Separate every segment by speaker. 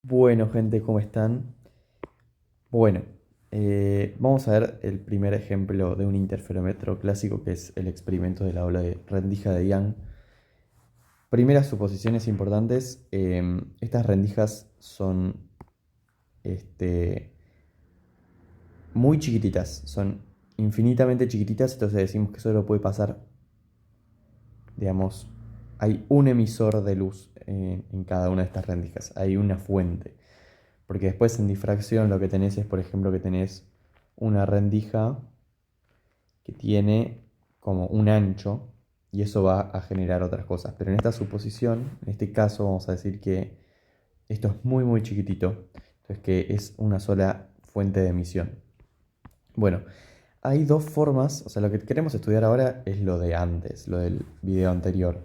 Speaker 1: Bueno, gente, ¿cómo están? Bueno, vamos a ver el primer ejemplo de un interferómetro clásico que es el experimento de la ola de rendija de Young. Primeras suposiciones importantes, estas rendijas son este, muy chiquititas, son infinitamente chiquititas, entonces decimos que solo puede pasar, digamos, hay un emisor de luz en cada una de estas rendijas, hay una fuente. Porque después en difracción lo que tenés es, por ejemplo, que tenés una rendija que tiene como un ancho y eso va a generar otras cosas. Pero en esta suposición, en este caso, vamos a decir que esto es muy muy chiquitito, entonces que es una sola fuente de emisión. Bueno, hay dos formas, o sea, lo que queremos estudiar ahora es lo de antes, lo del video anterior,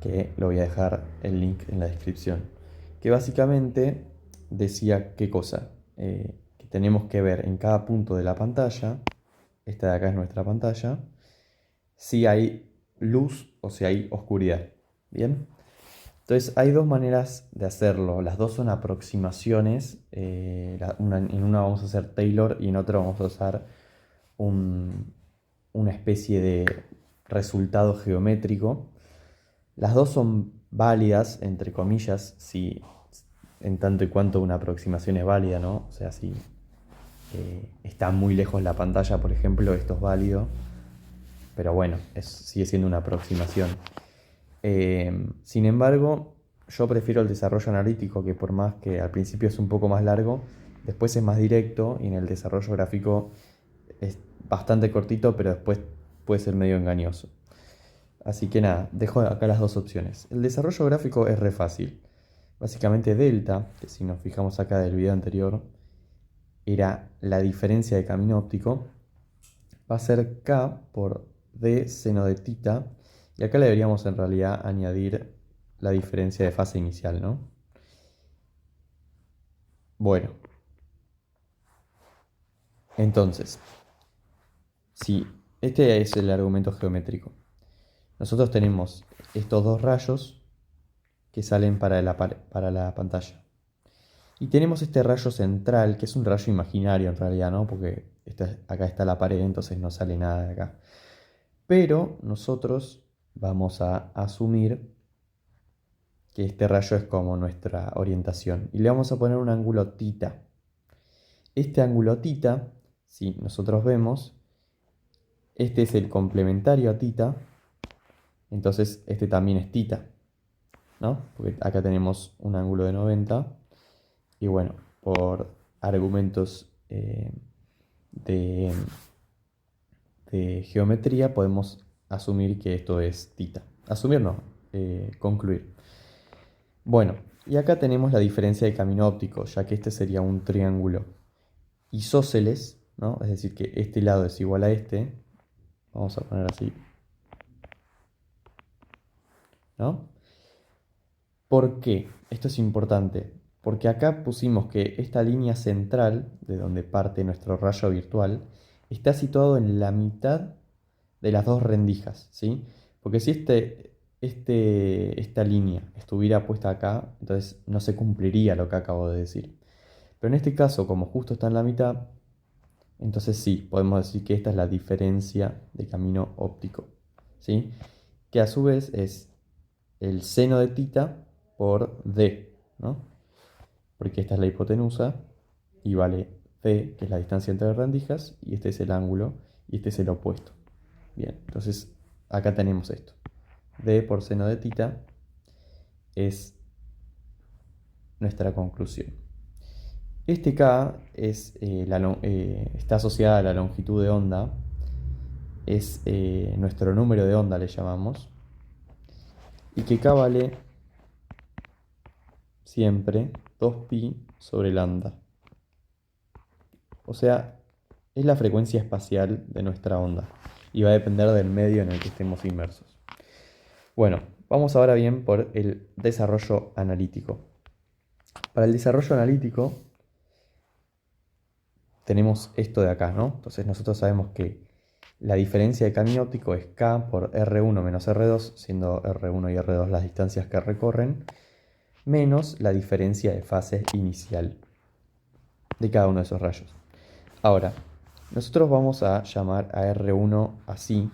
Speaker 1: que lo voy a dejar el link en la descripción, que básicamente decía qué cosa, que tenemos que ver en cada punto de la pantalla, esta de acá es nuestra pantalla, si hay luz o si hay oscuridad. Bien, entonces hay dos maneras de hacerlo, las dos son aproximaciones, en una vamos a hacer Taylor y en otra vamos a usar un- una especie de resultado geométrico. Las dos son válidas, entre comillas, si en tanto y cuanto una aproximación es válida, ¿no? O sea, si está muy lejos la pantalla, por ejemplo, esto es válido, pero bueno, sigue siendo una aproximación. Sin embargo, yo prefiero el desarrollo analítico, que por más que al principio es un poco más largo, después es más directo y en el desarrollo gráfico es bastante cortito, pero después puede ser medio engañoso. Así que nada, dejo acá las dos opciones. El desarrollo gráfico es re fácil. Básicamente delta, que si nos fijamos acá del video anterior, era la diferencia de camino óptico, va a ser K por D seno de tita, y acá le deberíamos en realidad añadir la diferencia de fase inicial, ¿no? Bueno, entonces, si este es el argumento geométrico, nosotros tenemos estos dos rayos que salen para la pantalla. Y tenemos este rayo central, que es un rayo imaginario en realidad, ¿no? Porque acá está la pared, entonces no sale nada de acá. Pero nosotros vamos a asumir que este rayo es como nuestra orientación. Y le vamos a poner un ángulo tita. Este ángulo tita, si nosotros vemos, este es el complementario a tita, entonces este también es tita, ¿no? Porque acá tenemos un ángulo de 90. Y bueno, por argumentos de, de geometría podemos asumir que esto es tita. Asumir no, concluir. Bueno, y acá tenemos la diferencia de camino óptico, ya que este sería un triángulo isósceles, ¿no? Es decir, que este lado es igual a este. Vamos a poner así, ¿no? ¿Por qué? Esto es importante. Porque acá pusimos que esta línea central, de donde parte nuestro rayo virtual, está situado en la mitad de las dos rendijas, ¿sí? Porque si esta línea estuviera puesta acá, entonces no se cumpliría lo que acabo de decir. Pero en este caso, como justo está en la mitad, entonces sí, podemos decir que esta es la diferencia de camino óptico, ¿sí? Que a su vez es el seno de tita por d, ¿no? Porque esta es la hipotenusa y vale d, que es la distancia entre rendijas, y este es el ángulo y este es el opuesto. Bien, entonces acá tenemos esto. D por seno de tita es nuestra conclusión. Este K está asociada a la longitud de onda, es nuestro número de onda, le llamamos, y que K vale siempre 2pi sobre lambda. O sea, es la frecuencia espacial de nuestra onda y va a depender del medio en el que estemos inmersos. Bueno, vamos ahora bien por el desarrollo analítico. Para el desarrollo analítico tenemos esto de acá, ¿no? Entonces nosotros sabemos que la diferencia de camino óptico es K por R1 menos R2, siendo R1 y R2 las distancias que recorren, menos la diferencia de fase inicial de cada uno de esos rayos. Ahora, nosotros vamos a llamar a R1 así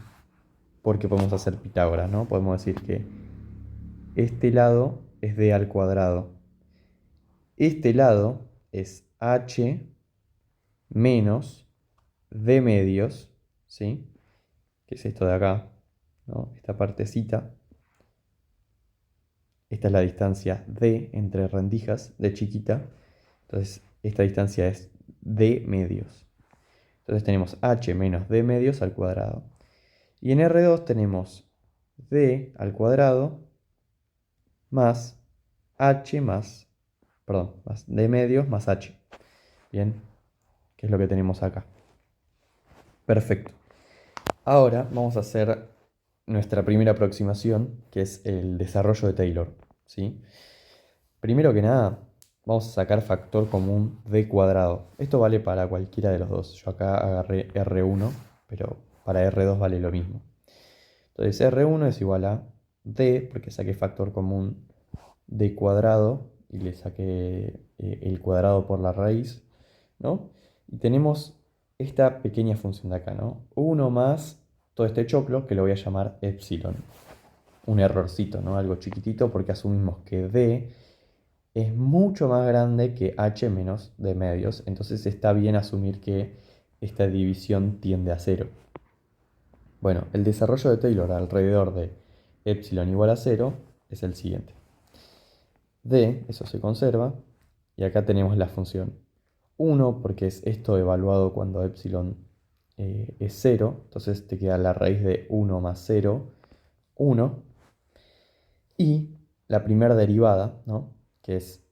Speaker 1: porque podemos hacer Pitágoras, ¿no? Podemos decir que este lado es d al cuadrado. Este lado es h menos d medios, ¿sí? Que es esto de acá, ¿no? Esta partecita. Esta es la distancia d entre rendijas, de chiquita. Entonces, esta distancia es d medios. Entonces tenemos h menos d medios al cuadrado. Y en R2 tenemos d al cuadrado más h más d medios más h. Bien, que es lo que tenemos acá. Perfecto. Ahora vamos a hacer nuestra primera aproximación, que es el desarrollo de Taylor, ¿sí? Primero que nada, vamos a sacar factor común d cuadrado. Esto vale para cualquiera de los dos. Yo acá agarré R1, pero para R2 vale lo mismo. Entonces R1 es igual a d, porque saqué factor común d cuadrado y le saqué el cuadrado por la raíz, ¿no? Y tenemos esta pequeña función de acá, ¿no? 1 más todo este choclo que lo voy a llamar epsilon. Un errorcito, ¿no? Algo chiquitito porque asumimos que d es mucho más grande que h menos d medios, entonces está bien asumir que esta división tiende a 0. Bueno, el desarrollo de Taylor alrededor de epsilon igual a 0 es el siguiente. D, eso se conserva, y acá tenemos la función 1, porque es esto evaluado cuando epsilon es 0, entonces te queda la raíz de 1 más 0, 1, y la primera derivada, ¿no? Que es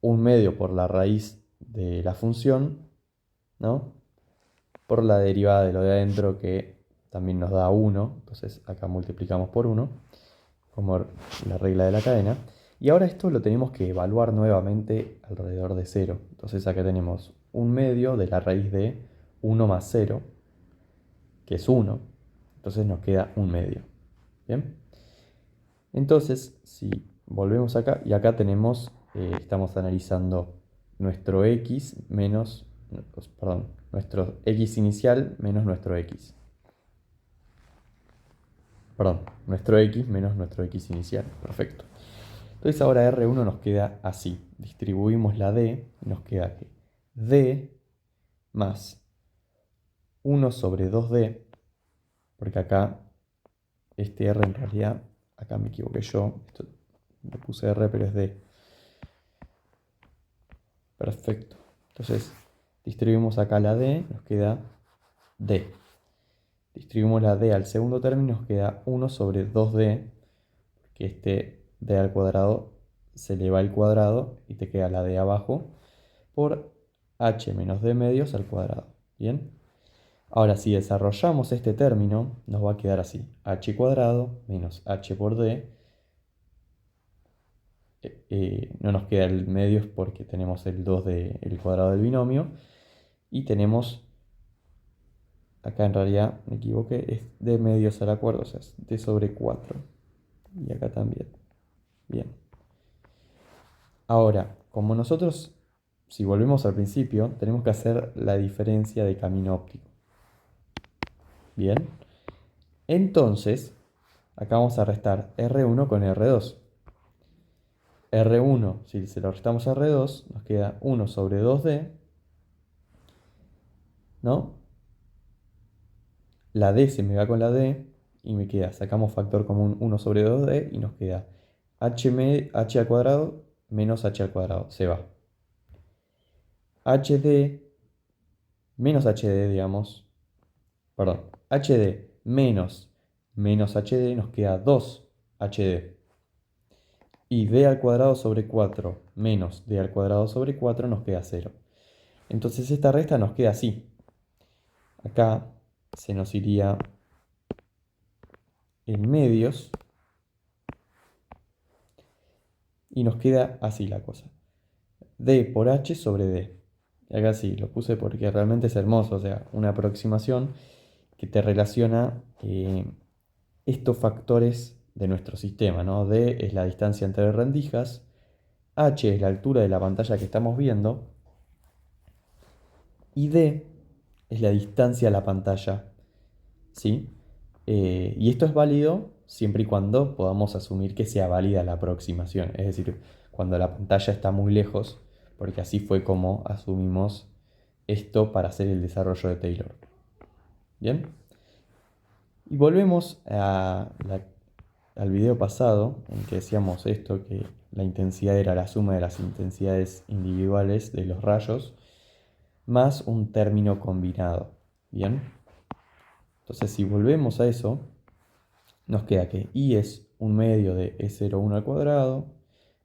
Speaker 1: 1/2 por la raíz de la función, ¿no? Por la derivada de lo de adentro que también nos da 1, entonces acá multiplicamos por 1, como la regla de la cadena. Y ahora esto lo tenemos que evaluar nuevamente alrededor de 0. Entonces acá tenemos 1/2 de la raíz de 1 más 0, que es 1. Entonces nos queda 1/2. ¿Bien? Entonces, si volvemos acá, y acá tenemos, estamos analizando nuestro x menos, perdón, nuestro x inicial menos nuestro x. Perdón, nuestro x menos nuestro x inicial. Perfecto. Entonces ahora R1 nos queda así. Distribuimos la D y nos queda que D más 1 sobre 2D, porque acá este R en realidad, acá me equivoqué yo, esto le puse R pero es D. Perfecto. Entonces distribuimos acá la D, nos queda D. Distribuimos la D al segundo término, nos queda 1 sobre 2D, que este D al cuadrado se le va al cuadrado y te queda la D abajo, por h menos d medios al cuadrado. ¿Bien? Ahora, si desarrollamos este término, nos va a quedar así. H cuadrado menos h por d. No nos queda el medios porque tenemos el 2 del cuadrado del binomio. Y tenemos, acá en realidad me equivoqué, es d medios al cuadrado, o sea, es d sobre 4. Y acá también. Bien. Ahora, como nosotros, si volvemos al principio, tenemos que hacer la diferencia de camino óptico. Bien. Entonces, acá vamos a restar R1 con R2. R1, si se lo restamos a R2, nos queda 1 sobre 2D, ¿no? La D se me va con la D y me queda, sacamos factor común 1 sobre 2D y nos queda h al cuadrado menos h al cuadrado, se va. HD menos HD, digamos, perdón, HD menos HD nos queda 2HD. Y d al cuadrado sobre 4 menos d al cuadrado sobre 4 nos queda 0. Entonces esta resta nos queda así. Acá se nos iría en medios y nos queda así la cosa. D por h sobre d. Y acá sí, lo puse porque realmente es hermoso, o sea, una aproximación que te relaciona estos factores de nuestro sistema, ¿no? D es la distancia entre rendijas, H es la altura de la pantalla que estamos viendo y D es la distancia a la pantalla, ¿sí? Y esto es válido siempre y cuando podamos asumir que sea válida la aproximación, es decir, cuando la pantalla está muy lejos, porque así fue como asumimos esto para hacer el desarrollo de Taylor. ¿Bien? Y volvemos al video pasado en que decíamos esto, que la intensidad era la suma de las intensidades individuales de los rayos más un término combinado. ¿Bien? Entonces si volvemos a eso, nos queda que I es un medio de E01 al cuadrado,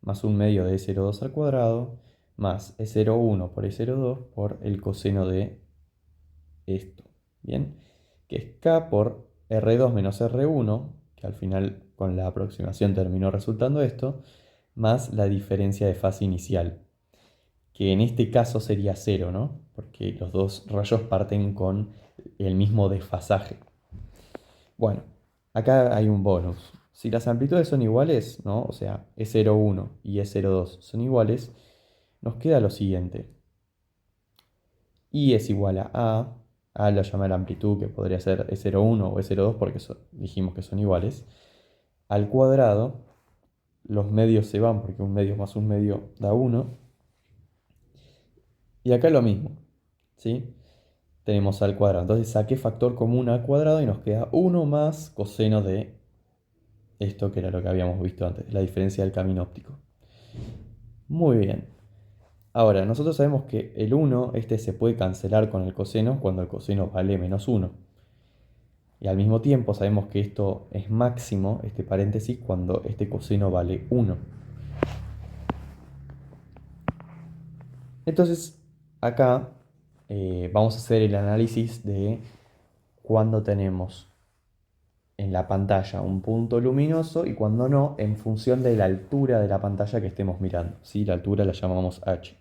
Speaker 1: más un medio de E02 al cuadrado, más E01 por E02 por el coseno de esto. ¿Bien? Que es K por R2 menos R1, que al final con la aproximación terminó resultando esto, más la diferencia de fase inicial, que en este caso sería 0, ¿no? Porque los dos rayos parten con el mismo desfasaje. Bueno, acá hay un bonus. Si las amplitudes son iguales, ¿no? O sea, E01 y E02 son iguales, nos queda lo siguiente. I es igual A lo llama la amplitud, que podría ser E01 o E02 porque dijimos que son iguales, al cuadrado, los medios se van porque un medio más un medio da 1, y acá lo mismo, ¿sí? Tenemos al cuadrado, entonces saqué factor común al cuadrado y nos queda 1 más coseno de esto que era lo que habíamos visto antes, la diferencia del camino óptico. Muy bien. Ahora, nosotros sabemos que el 1, este se puede cancelar con el coseno cuando el coseno vale menos 1. Y al mismo tiempo sabemos que esto es máximo, este paréntesis, cuando este coseno vale 1. Entonces, acá vamos a hacer el análisis de cuando tenemos en la pantalla un punto luminoso y cuando no, en función de la altura de la pantalla que estemos mirando. ¿Sí? La altura la llamamos H.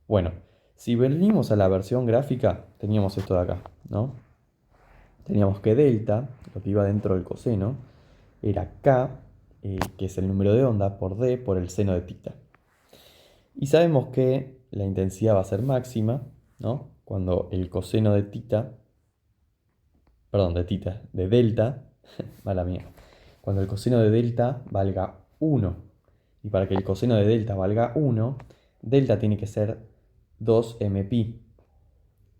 Speaker 1: Bueno, si venimos a la versión gráfica, teníamos esto de acá, ¿no? Teníamos que delta, lo que iba dentro del coseno, era K, que es el número de onda, por D, por el seno de tita. Y sabemos que la intensidad va a ser máxima, ¿no? Cuando el coseno de tita, perdón, de delta, mala mía, cuando el coseno de delta valga 1. Y para que el coseno de delta valga 1, delta tiene que ser 2mpi.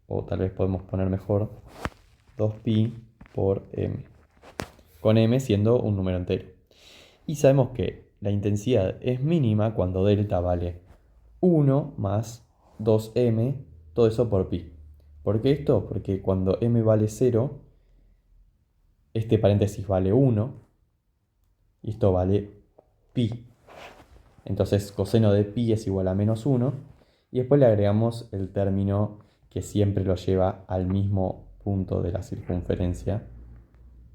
Speaker 1: O tal vez podemos poner mejor 2pi por m. Con m siendo un número entero. Y sabemos que la intensidad es mínima cuando delta vale 1 más 2m, todo eso por pi. ¿Por qué esto? Porque cuando m vale 0, este paréntesis vale 1 y esto vale pi. Entonces coseno de pi es igual a menos 1 y después le agregamos el término que siempre lo lleva al mismo punto de la circunferencia,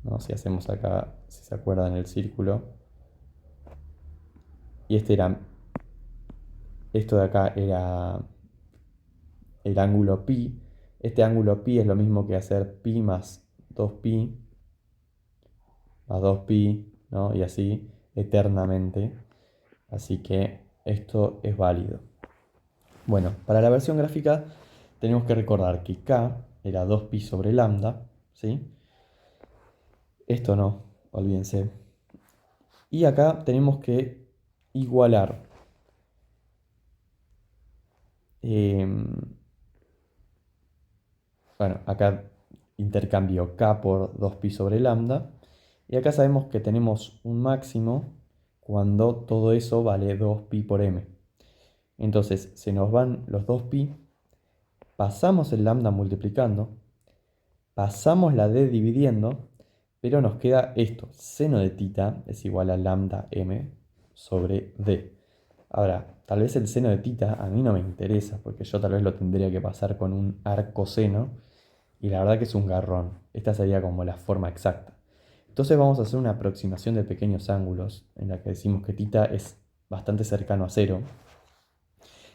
Speaker 1: ¿no? Si hacemos acá, si se acuerdan, el círculo. Y esto de acá era el ángulo pi. Este ángulo pi es lo mismo que hacer pi más 2pi más 2pi, ¿no? Y así eternamente. Así que esto es válido. Bueno, para la versión gráfica tenemos que recordar que K era 2pi sobre lambda, ¿sí? Esto no, olvídense. Y acá tenemos que igualar bueno, acá intercambio K por 2pi sobre lambda. Y acá sabemos que tenemos un máximo cuando todo eso vale 2pi por m. Entonces se nos van los 2pi, pasamos el lambda multiplicando, pasamos la d dividiendo, pero nos queda esto, seno de tita es igual a lambda m sobre d. Ahora, tal vez el seno de tita a mí no me interesa, porque yo tal vez lo tendría que pasar con un arcoseno, y la verdad que es un garrón. Esta sería como la forma exacta. Entonces vamos a hacer una aproximación de pequeños ángulos, en la que decimos que tita es bastante cercano a 0.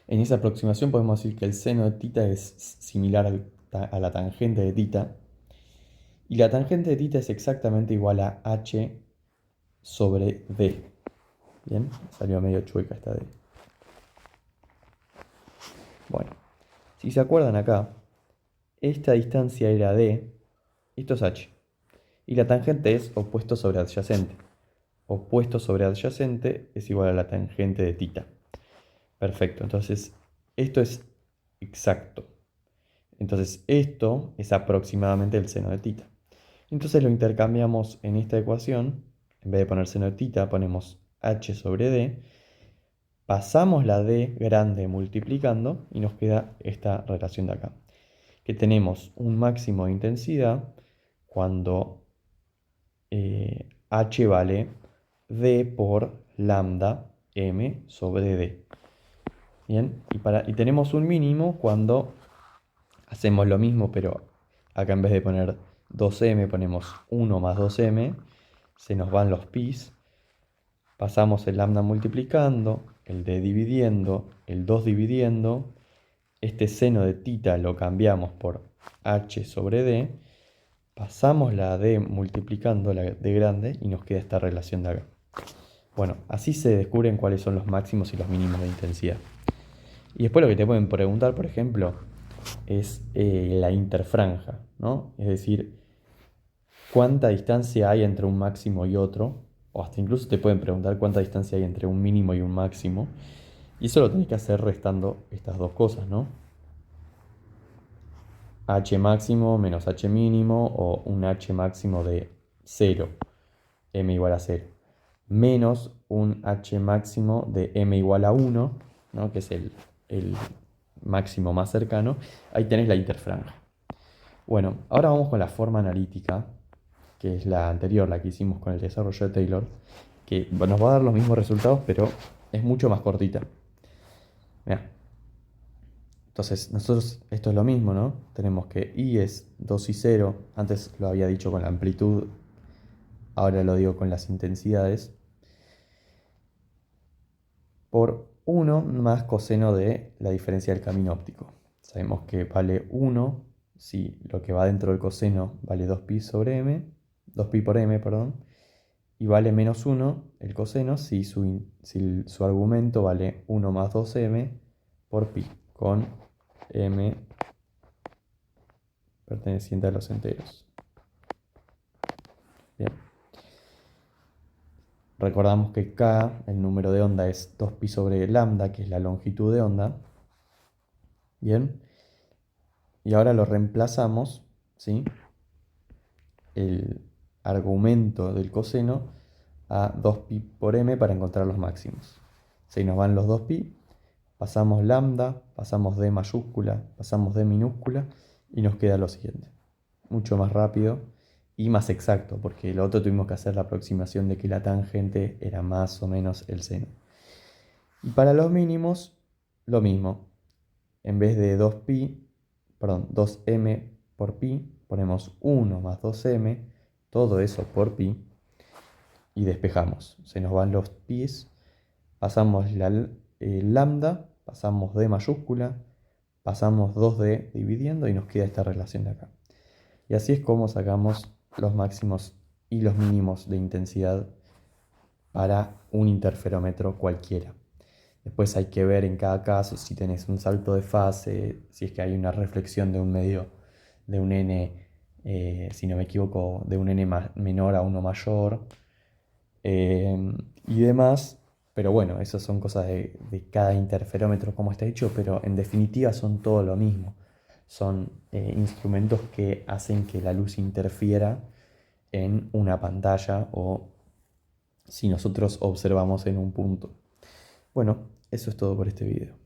Speaker 1: En esa aproximación podemos decir que el seno de tita es similar a la tangente de tita, y la tangente de tita es exactamente igual a h sobre d. Bien, salió medio chueca esta d. Bueno, si se acuerdan acá, esta distancia era D, esto es H. Y la tangente es opuesto sobre adyacente. Opuesto sobre adyacente es igual a la tangente de θ. Perfecto, entonces esto es exacto. Entonces esto es aproximadamente el seno de θ. Entonces lo intercambiamos en esta ecuación. En vez de poner seno de θ, ponemos h sobre d. Pasamos la d grande multiplicando y nos queda esta relación de acá. Que tenemos un máximo de intensidad cuando h vale d por lambda m sobre d. Bien, y tenemos un mínimo cuando hacemos lo mismo, pero acá en vez de poner 2m ponemos 1 más 2m, se nos van los pis, pasamos el lambda multiplicando, el d dividiendo, el 2 dividiendo, este seno de θ lo cambiamos por h sobre d, pasamos la d multiplicando la d grande y nos queda esta relación de acá. Bueno, así se descubren cuáles son los máximos y los mínimos de intensidad. Y después lo que te pueden preguntar, por ejemplo, es la interfranja, ¿no? Es decir, cuánta distancia hay entre un máximo y otro, o hasta incluso te pueden preguntar cuánta distancia hay entre un mínimo y un máximo, y eso lo tenés que hacer restando estas dos cosas, ¿no? H máximo menos H mínimo, o un H máximo de 0, m igual a 0, menos un H máximo de m igual a 1, ¿no? Que es el máximo más cercano. Ahí tenés la interfranja. Bueno, ahora vamos con la forma analítica, que es la anterior, la que hicimos con el desarrollo de Taylor, que nos va a dar los mismos resultados, pero es mucho más cortita. Mirá. Entonces, nosotros, esto es lo mismo, ¿no? Tenemos que I es 2 y 0, antes lo había dicho con la amplitud, ahora lo digo con las intensidades, por 1 más coseno de la diferencia del camino óptico. Sabemos que vale 1 si lo que va dentro del coseno vale 2pi sobre m, 2pi por m, perdón, y vale menos 1 el coseno si su argumento vale 1 más 2m por pi, con m perteneciente a los enteros. Bien. Recordamos que k, el número de onda, es 2pi sobre lambda, que es la longitud de onda. Bien. Y ahora lo reemplazamos, ¿sí? El argumento del coseno a 2pi por m para encontrar los máximos. Si nos van los 2pi, pasamos lambda, pasamos d mayúscula, pasamos d minúscula y nos queda lo siguiente. Mucho más rápido y más exacto, porque lo otro tuvimos que hacer la aproximación de que la tangente era más o menos el seno. Y para los mínimos, lo mismo. En vez de 2m por pi, ponemos 1 más 2m, todo eso por pi, y despejamos. Se nos van los pi's, pasamos lambda, pasamos d mayúscula, pasamos 2d dividiendo y nos queda esta relación de acá. Y así es como sacamos los máximos y los mínimos de intensidad para un interferómetro cualquiera. Después hay que ver en cada caso si tenés un salto de fase, si es que hay una reflexión de un medio, de un n, si no me equivoco, de un n menor a uno mayor, y demás. Pero bueno, esas son cosas de cada interferómetro, cómo está hecho, pero en definitiva son todo lo mismo. Son instrumentos que hacen que la luz interfiera en una pantalla o si nosotros observamos en un punto. Bueno, eso es todo por este video.